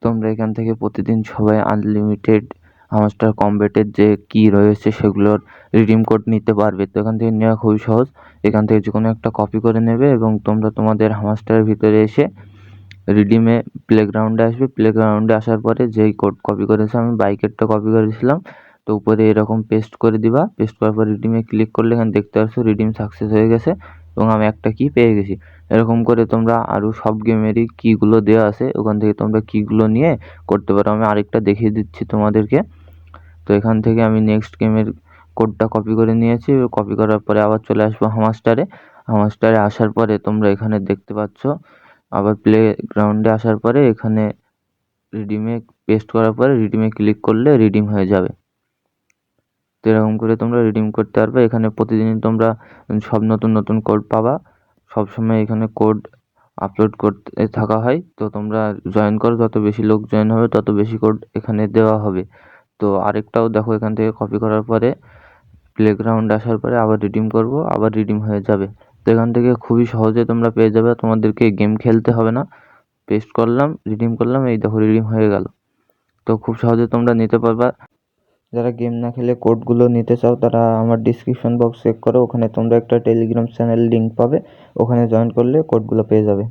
তোমরা এখান থেকে প্রতিদিন সবাই আনলিমিটেড হামাস্টার কমব্যাটের যে কি রয়েছে সেগুলোর রিডিম কোড নিতে পারবে। তো এখান থেকে নেওয়া খুবই সহজ। এখান থেকে যে কোনো একটা কপি করে নেবে এবং তোমরা তোমাদের হামাস্টারের ভিতরে এসে রিডিমে প্লেগ্রাউন্ডে আসবে। প্লেগ্রাউন্ডে আসার পরে যেই কোড কপি করেছে, আমি বাইকেরটা কপি করেছিলাম, তো উপরে এরকম পেস্ট করে দিবা। পেস্ট করার পর রিডিমে ক্লিক করলে এখানে দেখতে পাচ্ছ রিডিম সাকসেস হয়ে গেছে এবং আমি একটা কি পেয়ে গেছি। এরকম করে তোমরা আরও সব গেমেরই কিগুলো দেওয়া আছে, ওখান থেকে তোমরা কিগুলো নিয়ে করতে পারো। আমি আরেকটা দেখিয়ে দিচ্ছি তোমাদেরকে। তো এখান থেকে আমি নেক্সট গেমের কোডটা কপি করে নিয়েছি। কপি করার পরে আবার চলে আসবো হামাস্টারে। হামাস্টারে আসার পরে তোমরা এখানে দেখতে পাচ্ছ, আবার প্লে গ্রাউন্ডে আসার পরে এখানে রিডিমে পেস্ট করার পরে রিডিমে ক্লিক করলে রিডিম হয়ে যাবে। তো এরকম করে তোমরা রিডিম করতে পারবে। এখানে প্রতিদিনই তোমরা সব নতুন নতুন কোড পাবা। সবসময় এখানে কোড আপলোড করতে থাকা হয়। তো তোমরা জয়েন করো, যত বেশি লোক জয়েন হবে তত বেশি কোড এখানে দেওয়া হবে। তো আরেকটাও দেখো, এখান থেকে কপি করার পরে প্লেগ্রাউন্ড আসার পরে আবার রিডিম করব, আবার রিডিম হয়ে যাবে। তো এখান থেকে খুবই সহজে তোমরা পেয়ে যাবে, তোমাদেরকে গেম খেলতে হবে না। পেস্ট করলাম, রিডিম করলাম, এই দেখো রিডিম হয়ে গেল। তো খুব সহজে তোমরা নিতে পারবা। যারা গেম না খেলে কোডগুলো নিতে চাও তারা আমার ডিসক্রিপশন বক্স চেক করো, ওখানে তোমরা একটা টেলিগ্রাম চ্যানেল লিঙ্ক পাবে, ওখানে জয়েন করলে কোডগুলো পেয়ে যাবে।